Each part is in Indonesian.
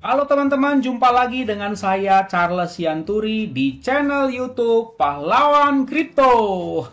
Halo teman-teman, jumpa lagi dengan saya Charles Sianturi di channel YouTube Pahlawan Kripto.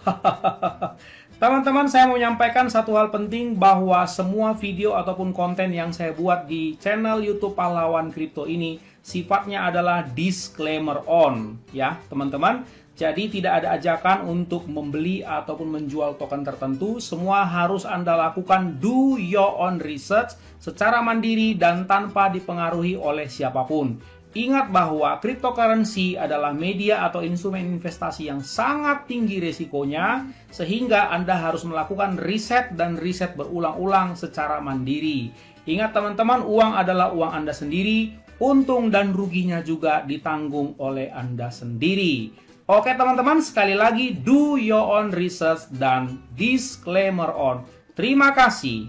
Teman-teman, saya mau menyampaikan satu hal penting bahwa semua video ataupun konten yang saya buat di channel YouTube Pahlawan Kripto ini sifatnya adalah disclaimer on, ya teman-teman. Jadi tidak ada ajakan untuk membeli ataupun menjual token tertentu. Semua harus Anda lakukan do your own research secara mandiri dan tanpa dipengaruhi oleh siapapun. Ingat bahwa cryptocurrency adalah media atau instrumen investasi yang sangat tinggi risikonya, sehingga Anda harus melakukan riset dan riset berulang-ulang secara mandiri. Ingat teman-teman, uang adalah uang Anda sendiri, untung dan ruginya juga ditanggung oleh Anda sendiri. Oke teman-teman, sekali lagi do your own research dan disclaimer on. Terima kasih.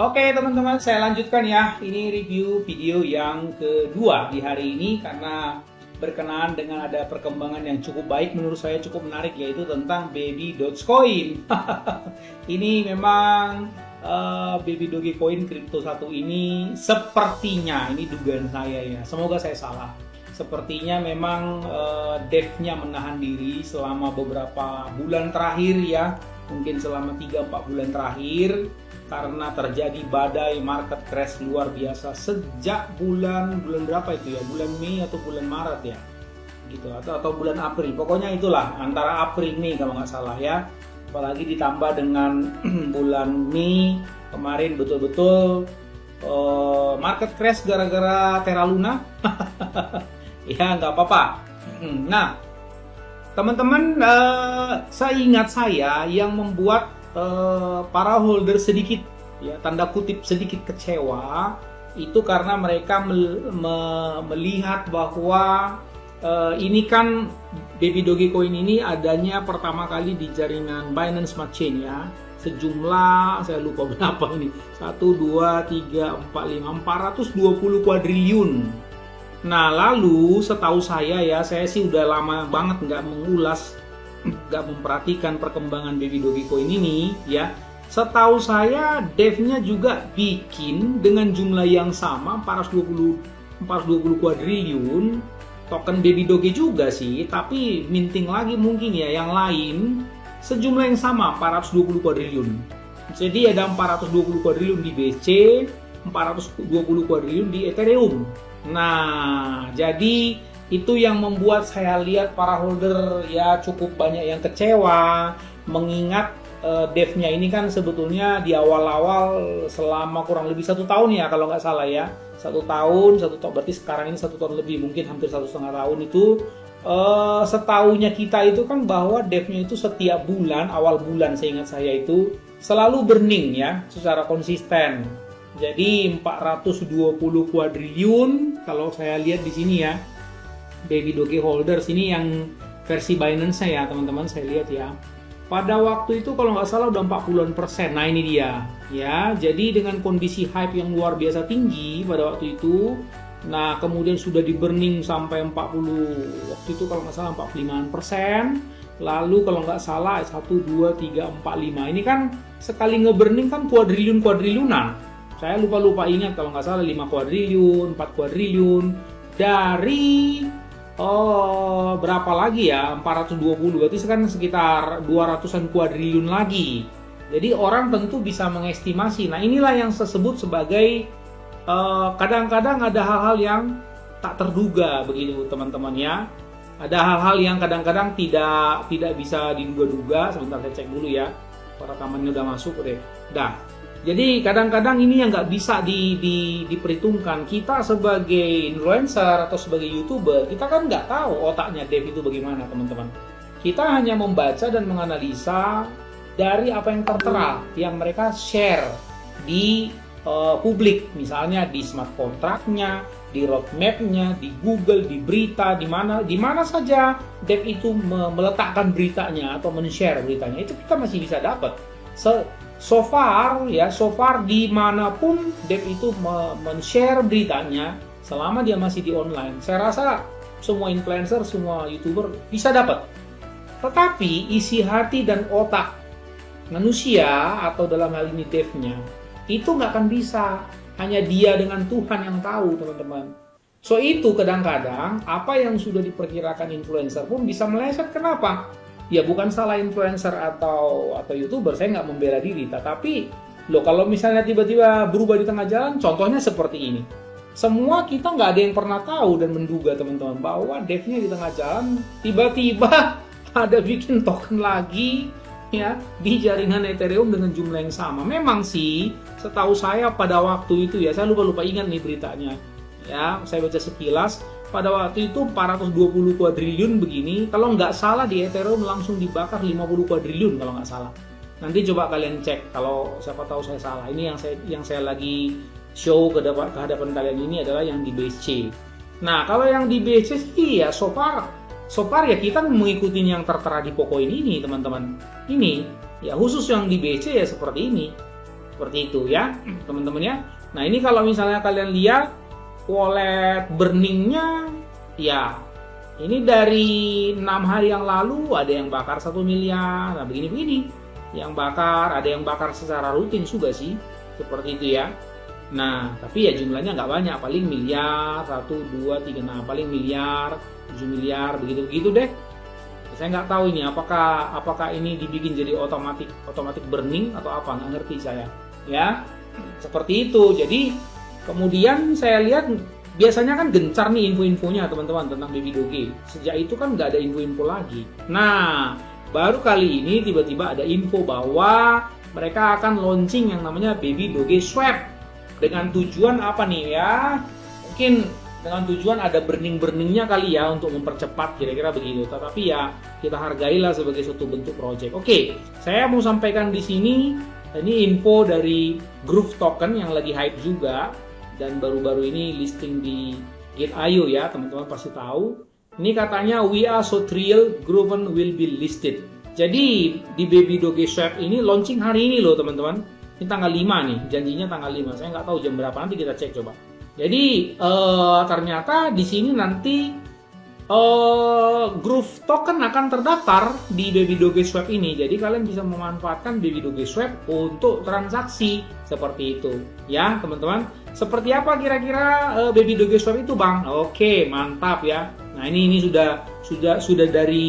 Oke teman-teman, saya lanjutkan ya. Ini review video yang kedua di hari ini karena berkenaan dengan ada perkembangan yang cukup baik, menurut saya cukup menarik, yaitu tentang Baby Dogecoin. Ini memang Baby Dogecoin Crypto 1 ini sepertinya, ini dugaan saya ya, semoga saya salah. Sepertinya memang dev-nya menahan diri selama beberapa bulan terakhir ya, mungkin selama 3-4 bulan terakhir, karena terjadi badai market crash luar biasa sejak bulan berapa itu ya, bulan Mei atau bulan Maret ya, gitu, atau bulan April, pokoknya itulah antara April Mei kalau nggak salah ya, apalagi ditambah dengan bulan Mei kemarin betul-betul market crash gara-gara Terra Luna. Ya nggak apa-apa. Nah teman-teman, seingat saya yang membuat para holder sedikit ya, tanda kutip sedikit kecewa itu karena mereka melihat bahwa ini kan Baby Dogecoin ini adanya pertama kali di jaringan Binance Smart Chain ya, sejumlah saya lupa berapa ini, 1, 2, 3, 4, 5, 420 kuadriliun. Nah lalu setahu saya ya, saya sih udah lama banget nggak mengulas, nggak memperhatikan perkembangan Baby Dogecoin ini ya. Setahu saya devnya juga bikin dengan jumlah yang sama 420 kuadriliun token Baby Doge juga sih, tapi minting lagi mungkin ya yang lain sejumlah yang sama 420 kuadriliun. Jadi ada 420 kuadriliun di BC, 420 kuadriliun di Ethereum. Nah, jadi itu yang membuat saya lihat para holder ya cukup banyak yang kecewa, mengingat devnya ini kan sebetulnya di awal-awal selama kurang lebih 1 tahun ya kalau nggak salah ya, 1 tahun, berarti sekarang ini 1 tahun lebih, mungkin hampir 1,5 tahun itu. Setahunya kita itu kan bahwa devnya itu setiap bulan, awal bulan seingat saya itu selalu burning ya secara konsisten. Jadi 420 kuadriliun kalau saya lihat di sini ya, Baby Doge holders ini yang versi Binance ya teman-teman, saya lihat ya. Pada waktu itu kalau nggak salah udah 40%. Nah ini dia ya. Jadi dengan kondisi hype yang luar biasa tinggi pada waktu itu, nah kemudian sudah di burning sampai 40, waktu itu kalau nggak salah 45%. Lalu kalau nggak salah 1, 2, 3, 4, 5. Ini kan sekali nge-burning kan kuadriliunan. Saya lupa ingat kalau nggak salah 5 kuadriliun, 4 kuadriliun. Dari berapa lagi ya, 420, berarti kan sekitar 200-an kuadriliun lagi. Jadi orang tentu bisa mengestimasi. Nah inilah yang saya sebut sebagai kadang-kadang ada hal-hal yang tak terduga begitu teman-teman ya. Ada hal-hal yang kadang-kadang tidak bisa diduga-duga. Sebentar saya cek dulu ya, rekamannya udah masuk deh. Dah. Jadi kadang-kadang ini yang nggak bisa diperhitungkan. Kita sebagai influencer atau sebagai YouTuber, kita kan nggak tahu otaknya dev itu bagaimana teman-teman. Kita hanya membaca dan menganalisa dari apa yang tertera, yang mereka share di publik. Misalnya di smart contract-nya, di roadmap-nya, di Google, di berita, di mana saja dev itu meletakkan beritanya atau men-share beritanya, itu kita masih bisa dapat. So far dimanapun dev itu men-share beritanya, selama dia masih di online, saya rasa semua influencer, semua YouTuber bisa dapat. Tetapi isi hati dan otak manusia atau dalam hal ini devnya itu nggak akan bisa. hanya dia dengan Tuhan yang tahu, teman-teman. So itu kadang-kadang apa yang sudah diperkirakan influencer pun bisa meleset. Kenapa? Ya bukan salah influencer atau YouTuber, saya nggak membela diri. Tetapi loh, kalau misalnya tiba-tiba berubah di tengah jalan, contohnya seperti ini. Semua kita nggak ada yang pernah tahu dan menduga, teman-teman, bahwa devnya di tengah jalan tiba-tiba ada bikin token lagi ya di jaringan Ethereum dengan jumlah yang sama. Memang sih, setahu saya pada waktu itu ya, saya lupa ingat nih beritanya. Ya, saya baca sekilas, pada waktu itu 420 kuadriliun begini, kalau nggak salah di Ethereum langsung dibakar 50 kuadriliun kalau nggak salah. Nanti coba kalian cek, kalau siapa tahu saya salah. Ini yang saya lagi show ke hadapan kalian ini adalah yang di BSC. Nah, kalau yang di BSC sih ya so far ya kita mengikuti yang tertera di Pocoin ini, teman-teman. Ini ya khusus yang di BSC ya seperti ini. Seperti itu ya, teman-teman ya. Nah, ini kalau misalnya kalian lihat wallet burningnya, ya ini dari 6 hari yang lalu ada yang bakar 1 miliar, nah begini-begini. Yang bakar, ada yang bakar secara rutin juga sih, seperti itu ya. Nah, tapi ya jumlahnya nggak banyak, paling miliar, 1, 2, 3, nah paling miliar, 7 miliar, begitu-begitu deh. Saya nggak tahu ini apakah ini dibikin jadi otomatis burning atau apa, nggak ngerti saya. Ya, seperti itu. Jadi kemudian saya lihat biasanya kan gencar nih info-infonya, teman-teman, tentang Baby Doge. Sejak itu kan nggak ada info-info lagi. Nah, baru kali ini tiba-tiba ada info bahwa mereka akan launching yang namanya Baby Doge Swap. Dengan tujuan apa nih ya? Mungkin dengan tujuan ada burning-burningnya kali ya, untuk mempercepat, kira-kira begitu. Tetapi ya kita hargailah sebagai suatu bentuk project. Oke, saya mau sampaikan di sini, ini info dari Groove Token yang lagi hype juga. Dan baru-baru ini listing di Gate.io ya, teman-teman pasti tahu. Ini katanya we are so thrilled Groove will be listed. Jadi di Baby Doge Swap ini launching hari ini loh, teman-teman. Ini tanggal 5 nih, janjinya tanggal 5. Saya nggak tahu jam berapa, nanti kita cek coba. Jadi ternyata di sini nanti Groove Token akan terdaftar di Baby Doge Swap ini. Jadi kalian bisa memanfaatkan Baby Doge Swap untuk transaksi seperti itu. Ya, teman-teman. Seperti apa kira-kira Baby Doge Swap itu, Bang? Oke, mantap ya. Nah, ini sudah dari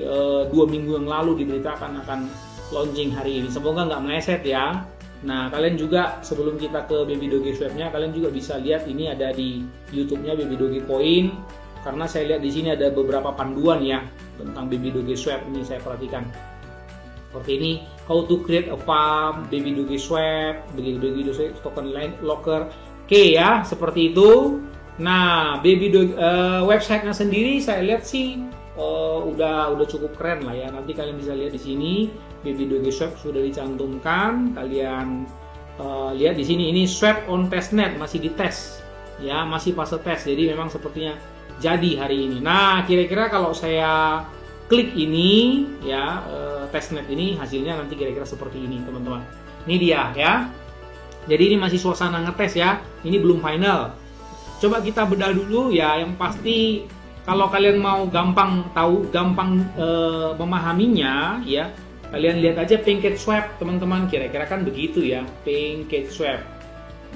2 minggu yang lalu diberitakan akan launching hari ini. Semoga nggak meleset ya. Nah, kalian juga sebelum kita ke Baby Doge Swap-nya, kalian juga bisa lihat ini ada di YouTube-nya Baby Doge Coin. Karena saya lihat di sini ada beberapa panduan ya tentang Baby Doge Swap, ini saya perhatikan. Seperti ini, how to create a farm, Baby Doge Swap, Baby Doge Token Locker. Oke ya, seperti itu. Nah, Baby Doge website-nya sendiri saya lihat sih udah cukup keren lah ya. Nanti kalian bisa lihat di sini Baby Doge Swap sudah dicantumkan. Kalian lihat di sini, ini swap on testnet, masih dites ya, masih fase tes. Jadi memang sepertinya jadi hari ini. Nah, kira-kira kalau saya klik ini ya, testnet ini hasilnya nanti kira-kira seperti ini, teman-teman. Ini dia ya. Jadi ini masih suasana ngetes ya. Ini belum final. Coba kita bedah dulu ya. Yang pasti kalau kalian mau gampang memahaminya ya, kalian lihat aja PancakeSwap, teman-teman. Kira-kira kan begitu ya, PancakeSwap.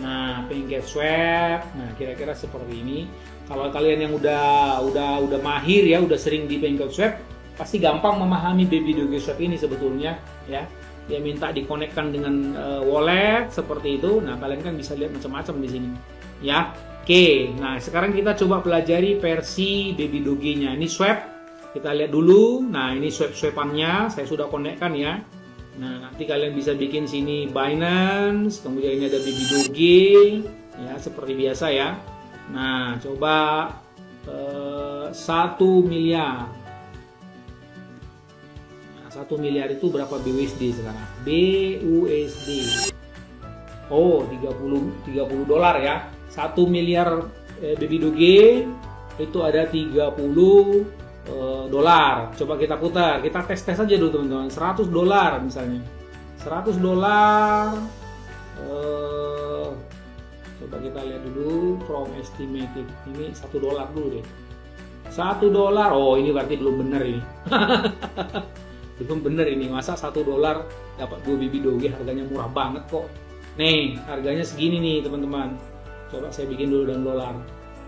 Nah, PancakeSwap. Nah, kira-kira seperti ini. Kalau kalian yang udah mahir ya, udah sering di PancakeSwap, pasti gampang memahami Baby Doge Swap ini sebetulnya ya. Dia minta dikonekkan dengan wallet seperti itu. Nah, kalian kan bisa lihat macam-macam di sini ya. Oke, nah sekarang kita coba pelajari versi Baby Doge-nya. Ini swap, kita lihat dulu. Nah, ini swap-swapannya saya sudah konekkan ya. Nah, nanti kalian bisa bikin sini Binance, kemudian ini ada Baby Doge ya, seperti biasa ya. Nah, coba 1 miliar. Nah, 1 miliar itu berapa BUSD sekarang? BUSD. Oh, 30 dolar ya. 1 miliar Baby Doge itu ada 30 dolar. Coba kita putar, kita tes aja dulu, teman-teman. 100 dolar misalnya. 100 dolar. Coba kita lihat dulu from estimated. Ini 1 dolar dulu deh. 1 dolar. Oh, ini berarti belum benar ini. Belum benar ini. Masa 1 dolar dapat 2 Baby Doge, harganya murah banget kok. Nih, harganya segini nih teman-teman. Coba saya bikin dulu dengan dolar.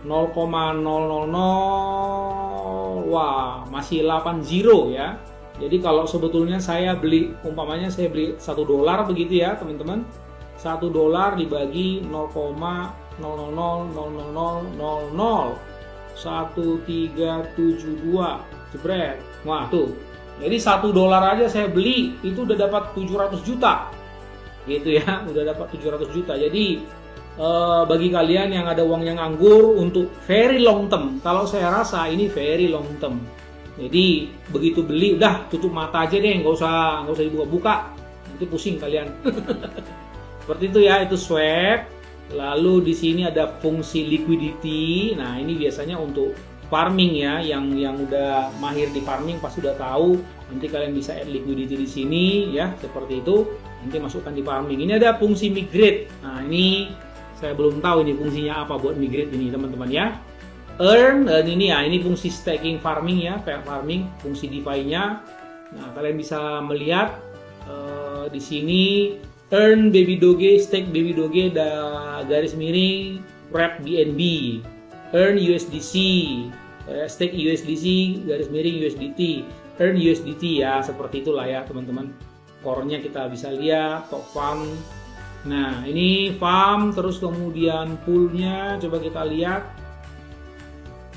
0,000, wah masih 80 ya. Jadi kalau sebetulnya saya beli, umpamanya saya beli $1 begitu ya teman-teman, $1 dibagi 0,00000001372 jebret. Wah tuh, jadi $1 aja saya beli itu udah dapat 700 juta gitu ya, udah dapat 700 juta. Jadi bagi kalian yang ada uangnya nganggur untuk very long term, kalau saya rasa ini very long term. Jadi begitu beli udah tutup mata aja deh, nggak usah dibuka-buka, nanti pusing kalian. Seperti itu ya, itu swap. Lalu di sini ada fungsi liquidity. Nah ini biasanya untuk farming ya, yang udah mahir di farming pasti udah tahu. Nanti kalian bisa add liquidity di sini ya, seperti itu. Nanti masukkan di farming. Ini ada fungsi migrate. Nah ini saya belum tahu ini fungsinya apa buat migrate ini teman-teman ya. Earn, dan ini ya, ini fungsi staking farming ya, pair farming, fungsi DeFi-nya. Nah, kalian bisa melihat di sini earn baby doge, stake baby doge, garis miring wrap BNB, earn USDC, stake USDC, garis miring USDT, earn USDT ya, seperti itulah ya teman-teman. Core-nya kita bisa lihat, top farm. Nah, ini farm, terus kemudian pool-nya coba kita lihat.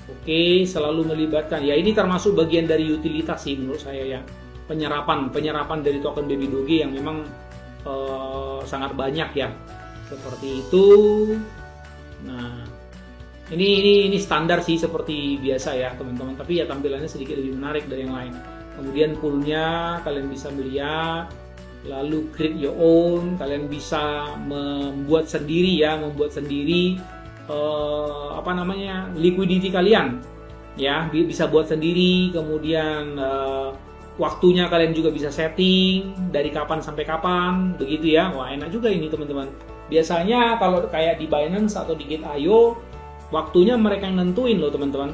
Oke, selalu melibatkan. Ya, ini termasuk bagian dari utilitas sih menurut saya ya. Penyerapan dari token baby doge yang memang sangat banyak ya. Seperti itu. Nah, ini standar sih seperti biasa ya, teman-teman. Tapi ya tampilannya sedikit lebih menarik dari yang lain. Kemudian poolnya kalian bisa melihat. Lalu create your own, kalian bisa membuat sendiri liquidity kalian ya, bisa buat sendiri. Kemudian waktunya kalian juga bisa setting dari kapan sampai kapan begitu ya. Wah enak juga ini teman-teman. Biasanya kalau kayak di Binance atau di Gate.io waktunya mereka yang nentuin loh teman-teman.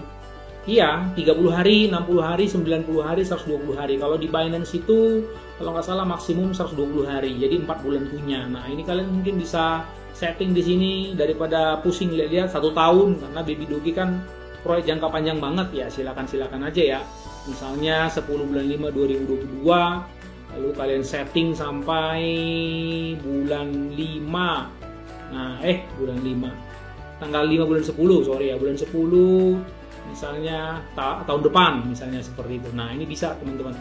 Iya, 30 hari, 60 hari, 90 hari, 120 hari. Kalau di Binance itu kalau nggak salah maksimum 120 hari, jadi 4 bulan punya. Nah ini kalian mungkin bisa setting di sini daripada pusing lihat 1 tahun, karena baby doge kan proyek jangka panjang banget ya. Silakan aja ya. Misalnya 10 bulan 5 2022, lalu kalian setting sampai bulan 5. Nah, bulan 5. Tanggal 5 bulan 10, sorry ya, bulan 10 misalnya tahun depan misalnya seperti itu. Nah, ini bisa teman-teman.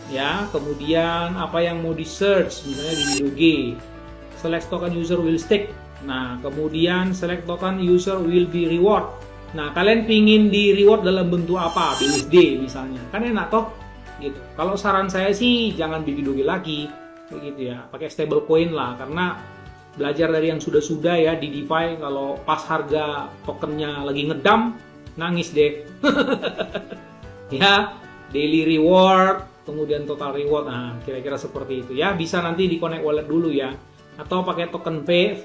Ya, kemudian apa yang mau di search misalnya di doge. Select token user will stake. Nah, kemudian select token user will be reward. Nah, kalian pingin di reward dalam bentuk apa? BUSD misalnya. Kan enak toh? Gitu. Kalau saran saya sih jangan baby doge lagi. Begitu ya. Pakai stable coin lah, karena belajar dari yang sudah-sudah ya di DeFi, kalau pas harga tokennya lagi ngedam, nangis deh. Ya, daily reward, kemudian total reward. Nah, kira-kira seperti itu ya. Bisa nanti di connect wallet dulu ya. Atau pakai token pair.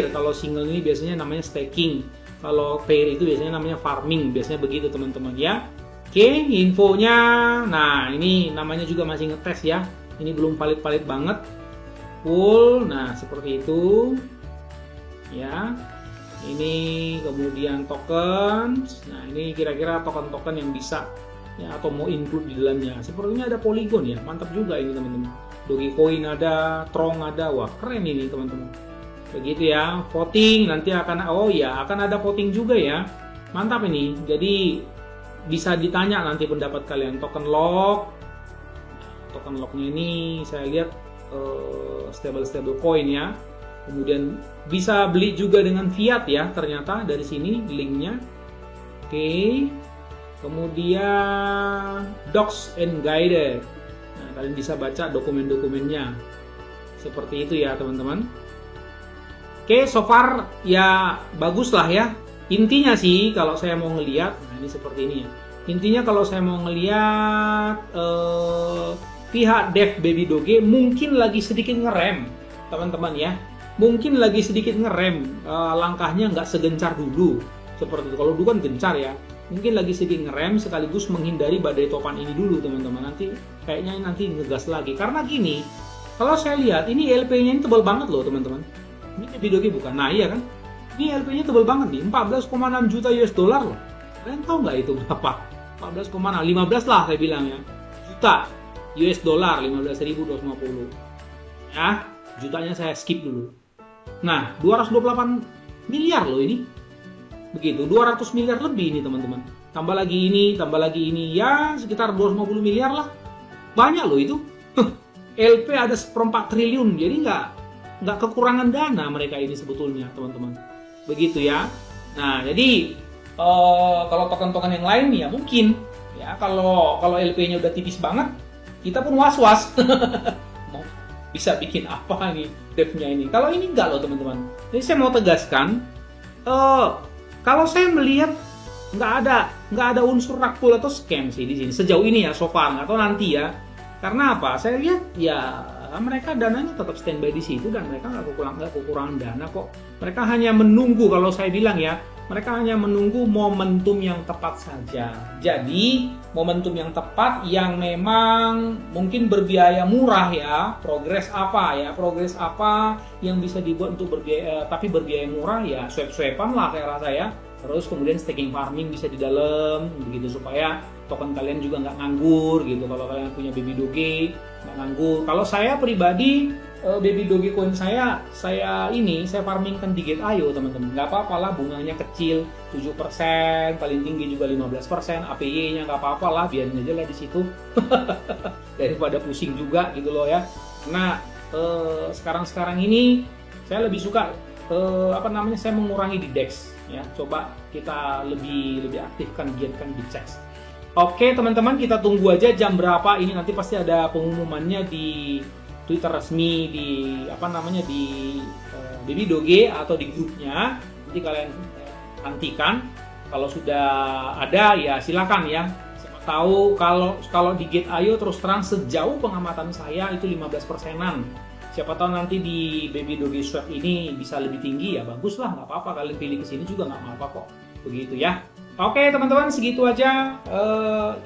Kalau single ini biasanya namanya staking. Kalau pair itu biasanya namanya farming. Biasanya begitu teman-teman ya. Oke, infonya. Nah, ini namanya juga masih ngetes ya. Ini belum valid banget. Full. Nah, seperti itu. Ya. Ini kemudian token. Nah, ini kira-kira token-token yang bisa ya, atau mau include di dalamnya. Sepertinya ada Polygon ya. Mantap juga ini teman-teman. Dogecoin ada, Tron ada. Wah, keren ini teman-teman. Begitu ya. Voting nanti akan akan ada voting juga ya. Mantap ini. Jadi bisa ditanya nanti pendapat kalian. Token lock. Token locknya ini saya lihat stable coin ya. Kemudian bisa beli juga dengan fiat ya, ternyata dari sini linknya. Oke. Kemudian docs and guided. Nah, kalian bisa baca dokumen-dokumennya. Seperti itu ya teman-teman. Oke, so far ya bagus lah ya. Intinya sih kalau saya mau ngelihat, nah ini seperti ini ya. Intinya kalau saya mau ngelihat pihak dev baby doge mungkin lagi sedikit ngerem teman-teman ya. Mungkin lagi sedikit ngerem, langkahnya nggak segencar dulu seperti itu. Kalau dulu kan gencar ya, mungkin lagi sedikit ngerem sekaligus menghindari badai topan ini dulu teman-teman. Nanti kayaknya ngegas lagi, karena gini, Kalau saya lihat ini LP-nya ini tebal banget loh teman-teman. Ini baby doge bukan? Nah iya kan? Ini LP-nya tebal banget nih, 14,6 juta US dollar loh. Kalian tahu nggak itu berapa? 14,6, 15 lah saya bilang ya. Juta US dollar, 15.250. Ya, jutanya saya skip dulu. Nah, 228 miliar loh ini. Begitu, 200 miliar lebih ini teman-teman. Tambah lagi ini, ya sekitar 250 miliar lah. Banyak loh itu. LP ada 1/4 triliun, jadi nggak kekurangan dana mereka ini sebetulnya teman-teman. Begitu ya. Nah, jadi kalau token-token yang lain ya mungkin ya kalau LP-nya udah tipis banget, kita pun was-was. Bisa bikin apa nih devnya ini? Kalau ini enggak loh teman-teman. Jadi saya mau tegaskan, kalau saya melihat nggak ada unsur rakpul atau scam sih di sini sejauh ini ya, so far. Nggak tahu nanti ya. Karena apa? Saya lihat ya mereka dananya tetap standby di situ dan mereka nggak kekurangan dana kok. Mereka hanya menunggu, kalau saya bilang ya, mereka hanya menunggu momentum yang tepat saja. Jadi momentum yang tepat yang memang mungkin berbiaya murah ya. Progres apa yang bisa dibuat untuk berbiaya tapi berbiaya murah ya, swap-swapan lah kayak rasa ya. Terus kemudian staking farming bisa di dalam begitu supaya token kalian juga nggak nganggur gitu. Kalau kalian punya baby doge nggak nganggur. Kalau saya pribadi baby doge coin saya farmingkan di Gate.io teman-teman. Nggak apa-apa lah, bunganya kecil 7%, paling tinggi juga 15%, APY-nya nggak apa-apa lah, biarin aja lah di situ. Daripada pusing juga gitu loh ya. Karena sekarang ini saya lebih suka saya mengurangi di DEX ya. Coba kita lebih aktifkan, giatkan di DEX. Oke teman-teman, kita tunggu aja jam berapa ini, nanti pasti ada pengumumannya di Twitter resmi, di Baby Doge atau di grupnya. Nanti kalian nantikan. Kalau sudah ada ya silakan ya. Siapa tahu kalau di Gate.io terus terang sejauh pengamatan saya itu 15%-an. Siapa tahu nanti di Baby Doge Swap ini bisa lebih tinggi ya, bagus lah, nggak apa-apa, kalian pilih ke sini juga nggak apa-apa kok, begitu ya. Oke teman-teman, segitu aja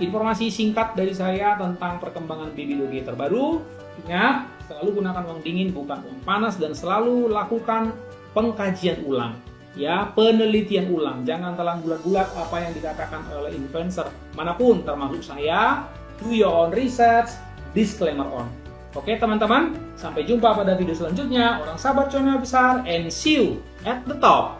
informasi singkat dari saya tentang perkembangan Baby Doge terbaru. Ingat, selalu gunakan uang dingin bukan uang panas dan selalu lakukan pengkajian ulang, ya, penelitian ulang. Jangan telan bulat-bulat apa yang dikatakan oleh influencer manapun, termasuk saya. Do your own research, disclaimer on. Oke teman-teman, sampai jumpa pada video selanjutnya. Orang sahabat channel besar, and see you at the top.